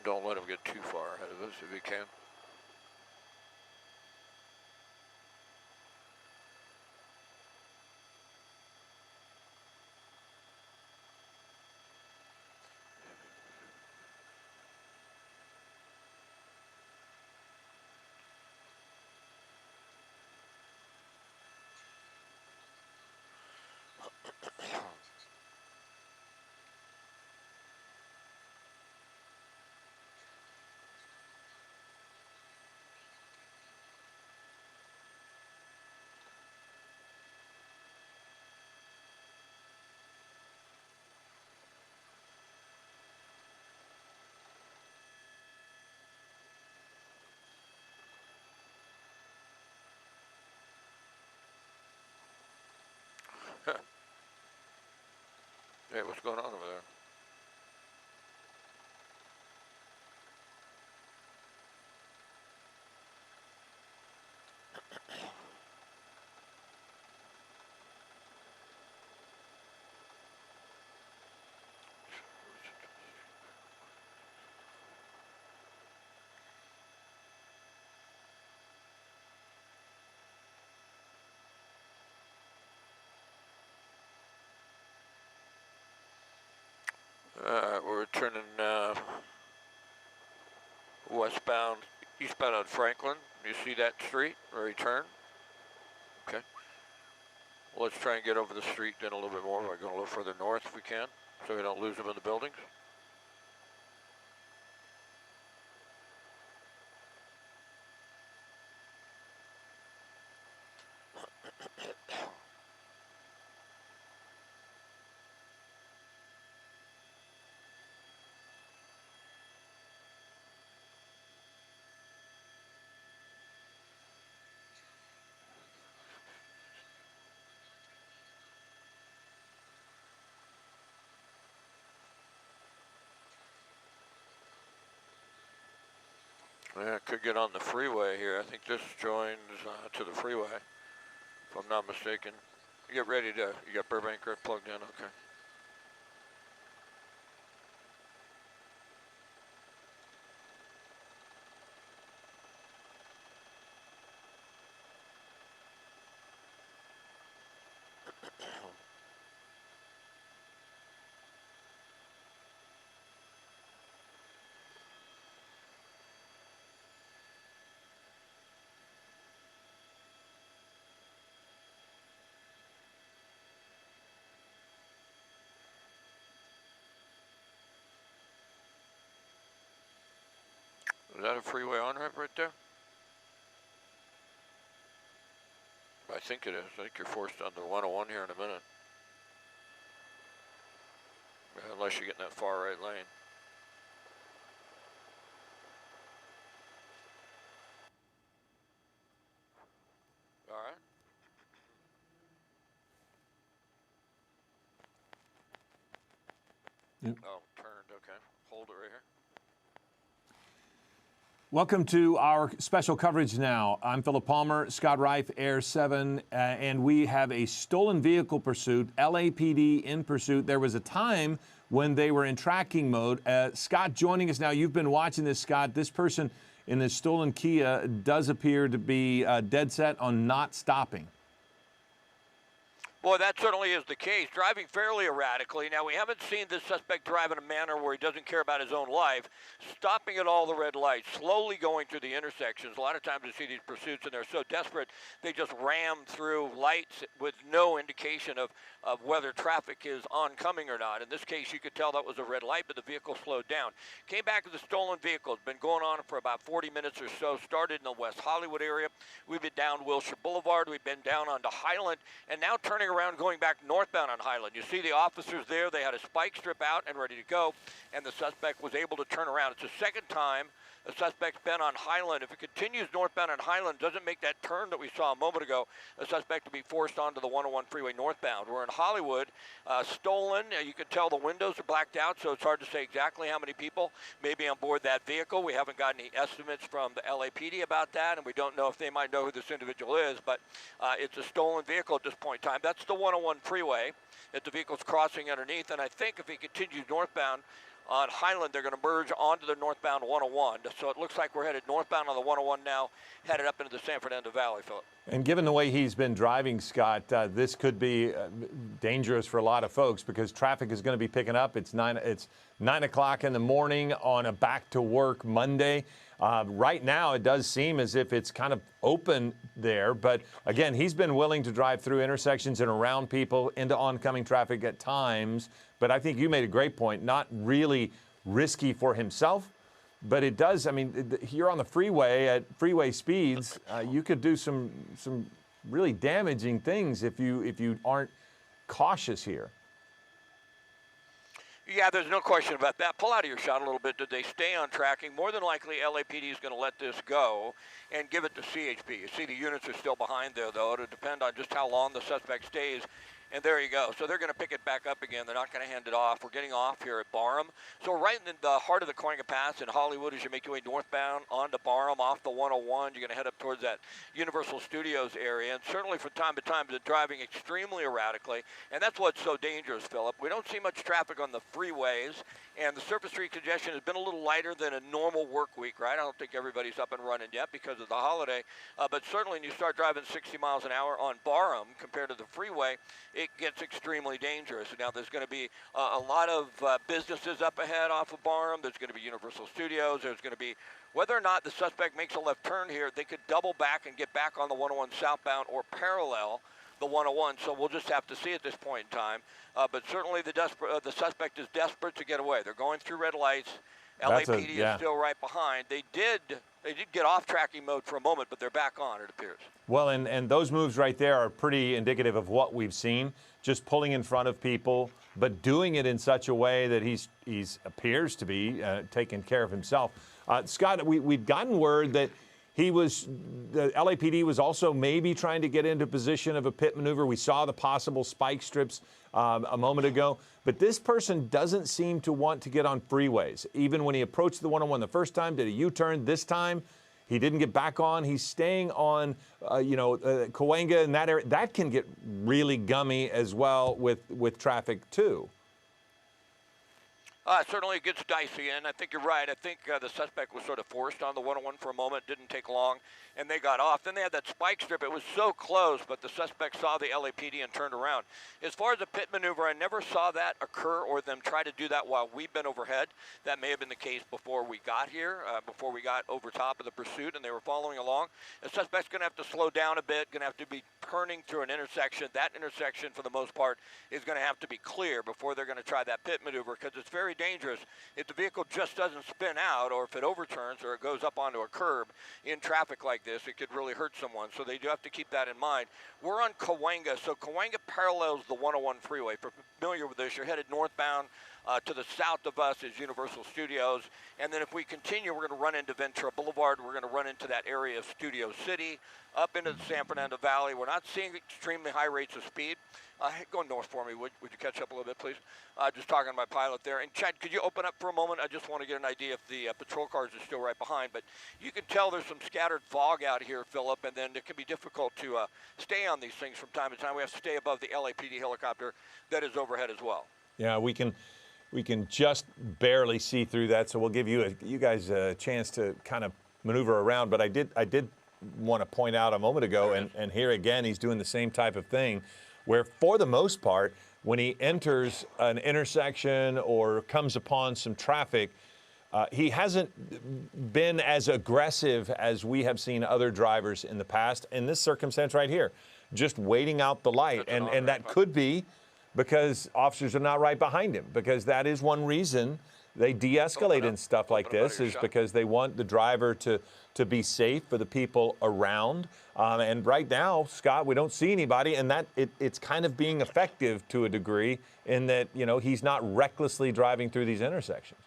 don't let him get too far ahead of us if he can. Hey, what's going on over there? We're turning westbound, eastbound on Franklin. You see that street where you turn? Okay. Well, let's try and get over the street then a little bit more by going a little further north if we can, so we don't lose them in the buildings. Yeah, could get on the freeway here. I think this joins to the freeway, if I'm not mistaken. You get ready to, you got Burbank plugged in, okay. Is that a freeway on-ramp right there? I think it is. I think you're forced onto 101 here in a minute. Unless you get in that far right lane. All right. Yep. Oh, turned, okay. Hold it right here. Welcome to our special coverage now. I'm Philip Palmer, Scott Reif, Air 7, and we have a stolen vehicle pursuit, LAPD in pursuit. There was a time when they were in tracking mode. Scott joining us now. You've been watching this, Scott. This person in this stolen Kia does appear to be dead set on not stopping. Boy, that certainly is the case. Driving fairly erratically. Now, we haven't seen this suspect drive in a manner where he doesn't care about his own life. Stopping at all the red lights, slowly going through the intersections. A lot of times you see these pursuits and they're so desperate, they just ram through lights with no indication of whether traffic is oncoming or not. In this case, you could tell that was a red light, but the vehicle slowed down. Came back with a stolen vehicle. It's been going on for about 40 minutes or so. Started in the West Hollywood area. We've been down Wilshire Boulevard. We've been down onto Highland, and now turning around going back northbound on Highland. You see the officers there. They had a spike strip out and ready to go, and the suspect was able to turn around. It's the second time the suspect's been on Highland. If it continues northbound on Highland, doesn't make that turn that we saw a moment ago, the suspect will be forced onto the 101 freeway northbound. We're in Hollywood, stolen. You can tell the windows are blacked out, so it's hard to say exactly how many people may be on board that vehicle. We haven't got any estimates from the LAPD about that, and we don't know if they might know who this individual is, but it's a stolen vehicle at this point in time. That's the 101 freeway that the vehicle's crossing underneath, and I think if he continues northbound, On Highland, they're going to merge onto the northbound 101. So it looks like we're headed northbound on the 101 now, headed up into the San Fernando Valley, Philip. And given the way he's been driving, Scott, this could be dangerous for a lot of folks because traffic is going to be picking up. It's 9 o'clock in the morning on a back-to-work Monday. Right now, it does seem as if it's kind of open there. But, again, he's been willing to drive through intersections and around people into oncoming traffic at times. But I think you made a great point, not really risky for himself. But it does, I mean, you're on the freeway at freeway speeds. You could do some really damaging things if you aren't cautious here. Yeah, there's no question about that. Pull out of your shot a little bit. Did they stay on tracking? More than likely, LAPD is going to let this go and give it to CHP. You see the units are still behind there, though. It'll depend on just how long the suspect stays. And there you go. So they're going to pick it back up again. They're not going to hand it off. We're getting off here at Barham. So right in the heart of the Cahuenga Pass in Hollywood, as you make your way northbound onto Barham, off the 101, you're going to head up towards that Universal Studios area. And certainly from time to time, they're driving extremely erratically. And that's what's so dangerous, Philip. We don't see much traffic on the freeways. And the surface street congestion has been a little lighter than a normal work week, right? I don't think everybody's up and running yet because of the holiday. But certainly when you start driving 60 miles an hour on Barham compared to the freeway, it gets extremely dangerous. Now there's going to be a lot of businesses up ahead off of Barham. There's going to be Universal Studios. There's going to be, whether or not the suspect makes a left turn here, they could double back and get back on the 101 southbound or parallel the 101. So we'll just have to see at this point in time. But certainly the suspect is desperate to get away. They're going through red lights. LAPD is still right behind. They did get off tracking mode for a moment, but they're back on, it appears. Well, and those moves right there are pretty indicative of what we've seen, just pulling in front of people, but doing it in such a way that he's appears to be taking care of himself. Scott, we've gotten word that the LAPD was also maybe trying to get into position of a pit maneuver. We saw the possible spike strips a moment ago. But this person doesn't seem to want to get on freeways. Even when he approached the 101 the first time, did a U-turn. This time, he didn't get back on. He's staying on, Cahuenga and that area. That can get really gummy as well with traffic, too. Certainly it gets dicey, and I think you're right. I think the suspect was sort of forced on the 101 for a moment. Didn't take long, and they got off. Then they had that spike strip. It was so close, but the suspect saw the LAPD and turned around. As far as the pit maneuver, I never saw that occur or them try to do that while we've been overhead. That may have been the case before we got here, before we got over top of the pursuit, and they were following along. The suspect's going to have to slow down a bit, going to have to be turning through an intersection. That intersection, for the most part, is going to have to be clear before they're going to try that pit maneuver, because it's very dangerous if the vehicle just doesn't spin out, or if it overturns or it goes up onto a curb in traffic like this. It could really hurt someone, so they do have to keep that in mind. We're on Cahuenga, so Cahuenga parallels the 101 freeway. If you're familiar with this, you're headed northbound. To the south of us is Universal Studios, and then if we continue, we're going to run into Ventura Boulevard. We're going to run into that area of Studio City, up into the San Fernando Valley. We're not seeing extremely high rates of speed. Go north for me, would you catch up a little bit, please? Just talking to my pilot there. And Chad, could you open up for a moment? I just want to get an idea if the patrol cars are still right behind. But you can tell there's some scattered fog out here, Philip, and then it can be difficult to stay on these things from time to time. We have to stay above the LAPD helicopter that is overhead as well. Yeah, we can just barely see through that, so we'll give you guys a chance to kind of maneuver around. But I did want to point out a moment ago, and here again, he's doing the same type of thing, where for the most part, when he enters an intersection or comes upon some traffic, he hasn't been as aggressive as we have seen other drivers in the past. In this circumstance right here, just waiting out the light, and that could be because officers are not right behind him, because that is one reason they de-escalate and stuff like this, is because they want the driver to be safe for the people around. And right now, Scott, we don't see anybody, and it's kind of being effective to a degree in that, he's not recklessly driving through these intersections.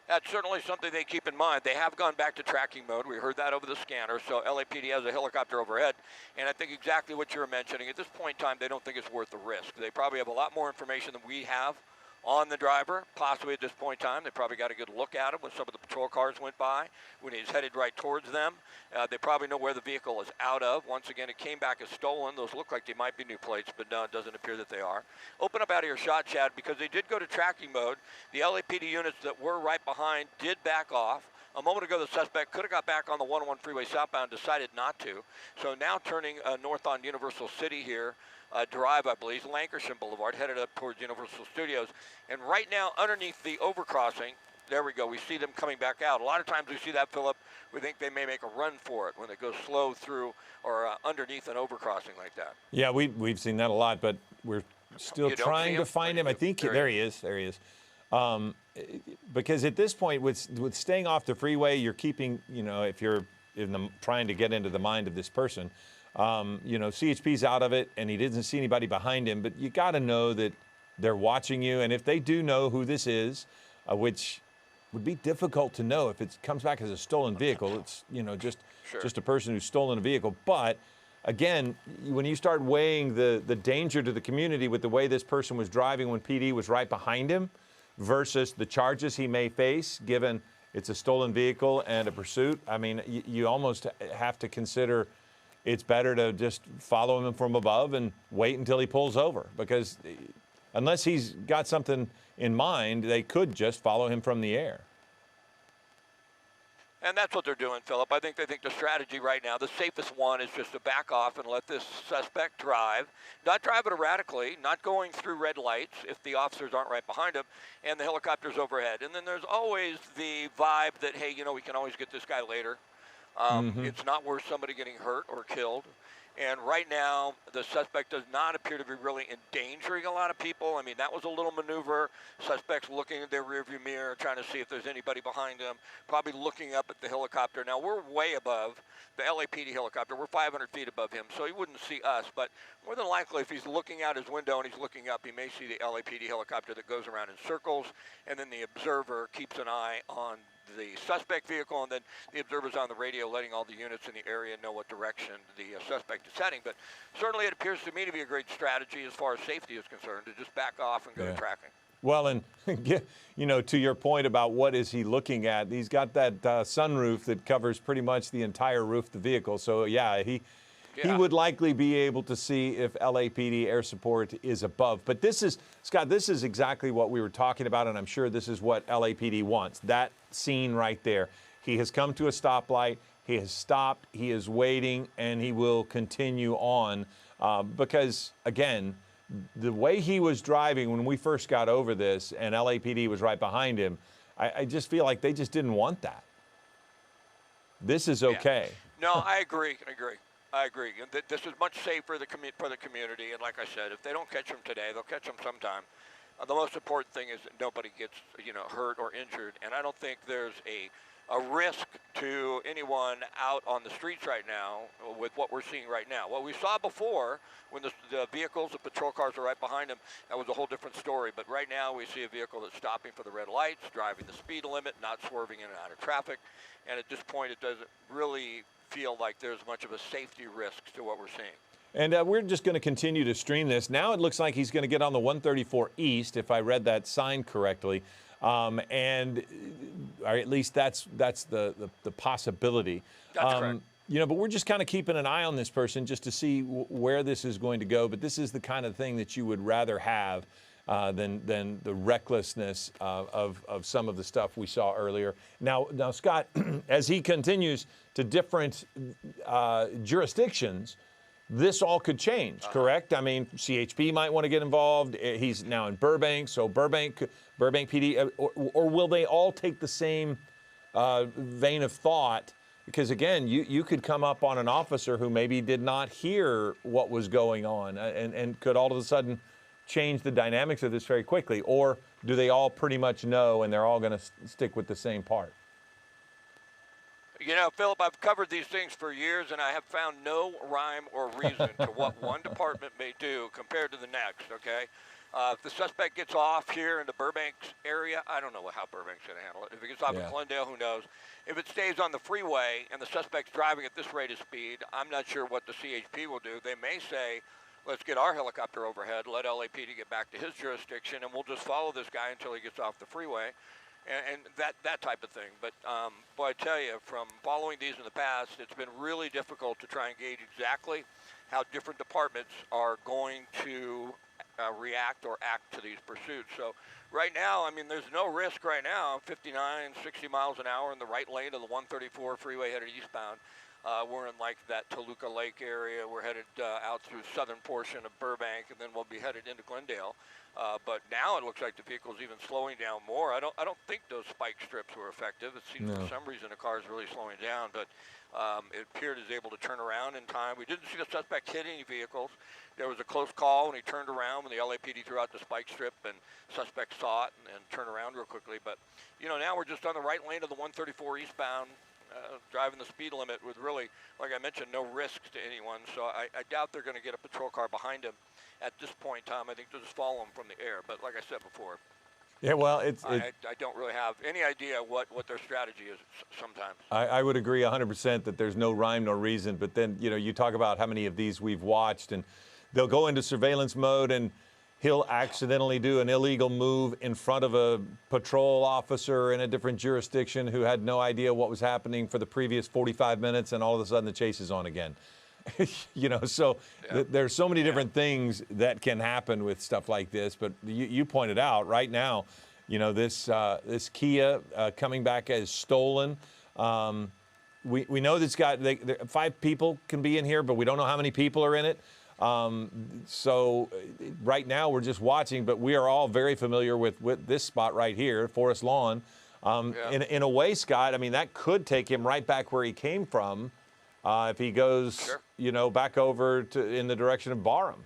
That's certainly something they keep in mind. They have gone back to tracking mode. We heard that over the scanner. So LAPD has a helicopter overhead. And I think exactly what you were mentioning. At this point in time, they don't think it's worth the risk. They probably have a lot more information than we have on the driver, possibly at this point in time. They probably got a good look at him when some of the patrol cars went by, when he's headed right towards them. They probably know where the vehicle is out of. Once again, it came back as stolen. Those look like they might be new plates, but no, it doesn't appear that they are. Open up out of your shot, Chad, because they did go to tracking mode. The LAPD units that were right behind did back off. A moment ago, the suspect could have got back on the 101 freeway southbound, decided not to. So now turning north on Universal City here, Drive, I believe, Lancashire Boulevard, headed up towards Universal Studios. And right now, underneath the overcrossing, there we go, we see them coming back out. A lot of times we see that, Philip, we think they may make a run for it when it goes slow through or underneath an overcrossing like that. Yeah, we've seen that a lot, but we're still trying to find him. I think there he is. There he is. Because at this point, with staying off the freeway, you're keeping, if you're trying to get into the mind of this person, CHP's out of it, and he doesn't see anybody behind him. But you got to know that they're watching you, and if they do know who this is, which would be difficult to know if it comes back as a stolen vehicle, it's just a person who's stolen a vehicle. But again, when you start weighing the danger to the community with the way this person was driving when PD was right behind him, versus the charges he may face, given it's a stolen vehicle and a pursuit, I mean, you almost have to consider it's better to just follow him from above and wait until he pulls over, because unless he's got something in mind, they could just follow him from the air. And that's what they're doing, Philip. I think they think the strategy right now, the safest one, is just to back off and let this suspect drive. Not drive it erratically, not going through red lights if the officers aren't right behind him, and the helicopter's overhead. And then there's always the vibe that, hey, we can always get this guy later. It's not worth somebody getting hurt or killed. And right now, the suspect does not appear to be really endangering a lot of people. I mean, that was a little maneuver. Suspects looking at their rearview mirror, trying to see if there's anybody behind them, probably looking up at the helicopter. Now, we're way above the LAPD helicopter. We're 500 feet above him, so he wouldn't see us. But more than likely, if he's looking out his window and he's looking up, he may see the LAPD helicopter that goes around in circles, and then the observer keeps an eye on the suspect vehicle, and then the observer's on the radio letting all the units in the area know what direction the suspect is heading. But certainly it appears to me to be a great strategy as far as safety is concerned, to just back off and go to tracking. Well, and, to your point about what is he looking at, he's got that sunroof that covers pretty much the entire roof of the vehicle. So, he would likely be able to see if LAPD air support is above. But this is, Scott, this is exactly what we were talking about, and I'm sure this is what LAPD wants. That scene right there. He has come to a stoplight. He has stopped. He is waiting, and he will continue on because, again, the way he was driving when we first got over this and LAPD was right behind him, I just feel like they just didn't want that. This is okay. Yeah. No, I agree. I agree. This is much safer for the community. And like I said, if they don't catch them today, they'll catch them sometime. The most important thing is that nobody gets, hurt or injured. And I don't think there's a risk to anyone out on the streets right now with what we're seeing right now. What we saw before, when the vehicles, the patrol cars are right behind them, that was a whole different story. But right now we see a vehicle that's stopping for the red lights, driving the speed limit, not swerving in and out of traffic. And at this point, it doesn't really feel like there's much of a safety risk to what we're seeing. And we're just going to continue to stream this. Now it looks like he's going to get on the 134 East, if I read that sign correctly. Or at least that's the possibility. That's correct. But we're just kind of keeping an eye on this person just to see where this is going to go. But this is the kind of thing that you would rather have than the recklessness of some of the stuff we saw earlier. Now, Scott, as he continues to different jurisdictions, this all could change, correct? I mean, CHP might want to get involved. He's now in Burbank, so Burbank PD, or will they all take the same vein of thought? Because again, you could come up on an officer who maybe did not hear what was going on and could all of a sudden change the dynamics of this very quickly. Or do they all pretty much know and they're all going to stick with the same part? Philip, I've covered these things for years, and I have found no rhyme or reason to what one department may do compared to the next, okay? If the suspect gets off here in the Burbank area, I don't know how Burbank's going to handle it. If it gets off in Glendale, who knows? If it stays on the freeway and the suspect's driving at this rate of speed, I'm not sure what the CHP will do. They may say, let's get our helicopter overhead, let LAPD get back to his jurisdiction, and we'll just follow this guy until he gets off the freeway, and that type of thing. But boy, I tell you, from following these in the past, it's been really difficult to try and gauge exactly how different departments are going to react or act to these pursuits. So right now, I mean, there's no risk right now. 59, 60 miles an hour in the right lane of the 134 freeway headed eastbound. We're in like that Toluca Lake area. We're headed out through the southern portion of Burbank, and then we'll be headed into Glendale. But now it looks like the vehicle's even slowing down more. I don't think those spike strips were effective. It seems for some reason the car is really slowing down, but it appeared as able to turn around in time. We didn't see the suspect hit any vehicles. There was a close call when he turned around when the LAPD threw out the spike strip, and suspect saw it and turned around real quickly. But you know, now we're just on the right lane of the 134 eastbound. Driving the speed limit with really, like I mentioned, no risk to anyone. So I doubt they're going to get a patrol car behind him at this point in time. I think they'll just follow him from the air. But like I said before, yeah, well, I don't really have any idea what their strategy is sometimes. I would agree 100% that there's no rhyme nor reason. But then, you know, you talk about how many of these we've watched, and they'll go into surveillance mode, and he'll accidentally do an illegal move in front of a patrol officer in a different jurisdiction who had no idea what was happening for the previous 45 minutes, and all of a sudden the chase is on again. You know, so there's so many different things that can happen with stuff like this. But you pointed out right now, you know, this Kia coming back as stolen. We know that's got 5 people can be in here, but we don't know how many people are in it. So right now we're just watching, but we are all very familiar with this spot right here, Forest Lawn. In a way, Scott, I mean, that could take him right back where he came from if he goes, you know, back over in the direction of Barham.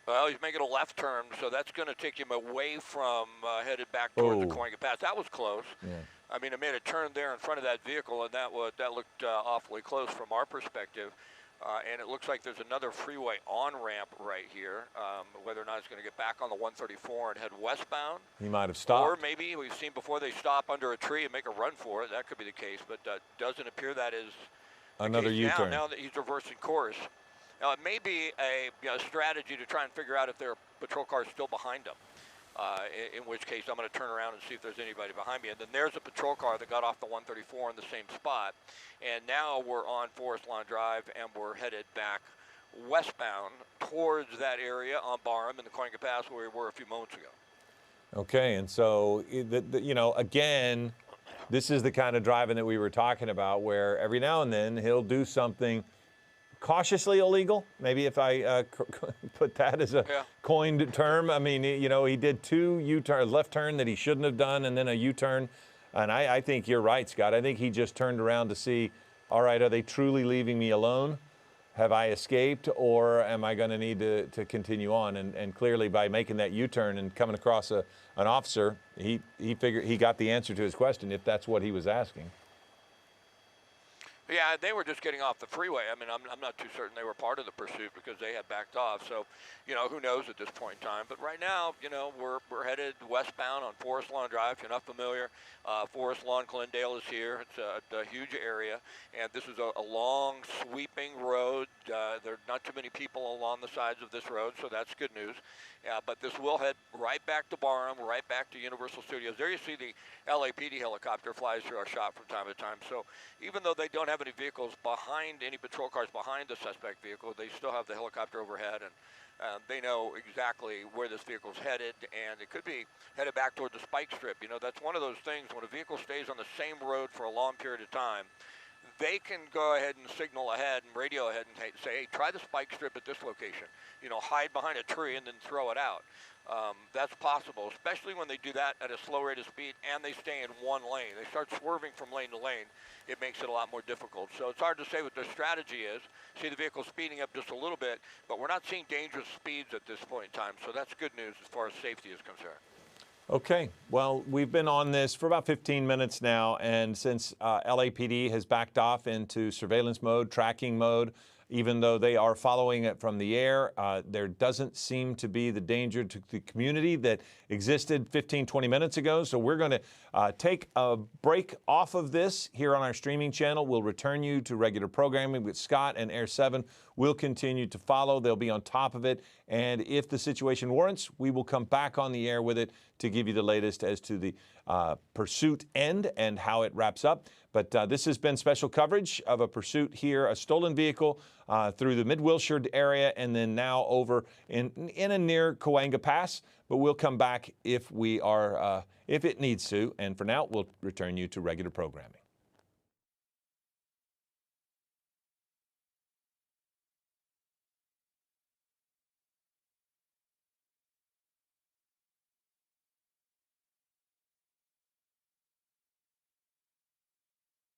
Well, he's making a left turn, so that's going to take him away from headed back towards the Coinga Pass. That was close. Yeah. I mean, it made a turn there in front of that vehicle, and that looked awfully close from our perspective. And it looks like there's another freeway on-ramp right here. Whether or not it's going to get back on the 134 and head westbound. He might have stopped. Or maybe we've seen before they stop under a tree and make a run for it. That could be the case, but doesn't appear that is another U-turn. Now that he's reversing course. Now, it may be a strategy to try and figure out if there are patrol cars still behind him. In which case I'm going to turn around and see if there's anybody behind me. And then there's a patrol car that got off the 134 in the same spot. And now we're on Forest Lawn Drive, and we're headed back westbound towards that area on Barham and the Coinga Pass where we were a few moments ago. Okay, and so, you know, again, this is the kind of driving that we were talking about, where every now and then he'll do something cautiously illegal, maybe if I put that as a coined term. I mean, you know, he did 2 U-turn, left turn that he shouldn't have done, and then a U-turn. And I think you're right, Scott. I think he just turned around to see, all right, are they truly leaving me alone? Have I escaped, or am I going to need to continue on? And clearly, by making that U-turn and coming across an officer, he figured he got the answer to his question, if that's what he was asking. Yeah, they were just getting off the freeway. I mean, I'm not too certain they were part of the pursuit because they had backed off. So, you know, who knows at this point in time. But right now, you know, we're headed westbound on Forest Lawn Drive. If you're not familiar, Forest Lawn, Glendale is here. It's a huge area. And this is a long, sweeping road. There are not too many people along the sides of this road, so that's good news. But this will head right back to Barham, right back to Universal Studios. There you see the LAPD helicopter flies through our shot from time to time. So even though they don't have any vehicles behind, any patrol cars behind the suspect vehicle, they still have the helicopter overhead, and they know exactly where this vehicle's headed, and it could be headed back toward the spike strip. You know, that's one of those things when a vehicle stays on the same road for a long period of time, they can go ahead and signal ahead and radio ahead and say, hey, try the spike strip at this location. You know, hide behind a tree and then throw it out. That's possible, especially when they do that at a slow rate of speed and they stay in one lane. They start swerving from lane to lane. It makes it a lot more difficult. So it's hard to say what their strategy is. See the vehicle speeding up just a little bit, but we're not seeing dangerous speeds at this point in time. So that's good news as far as safety is concerned. Okay, well, we've been on this for about 15 minutes now, and since LAPD has backed off into surveillance mode, tracking mode, even though they are following it from the air. There doesn't seem to be the danger to the community that existed 15, 20 minutes ago. So we're going to take a break off of this here on our streaming channel. We'll return you to regular programming with Scott, and Air 7 will continue to follow. They'll be on top of it. And if the situation warrants, we will come back on the air with it to give you the latest as to the pursuit end and how it wraps up. But this has been special coverage of a pursuit here, a stolen vehicle through the Mid-Wilshire area, and then now over in and near Cahuenga Pass. But we'll come back if we are, if it needs to. And for now, we'll return you to regular programming.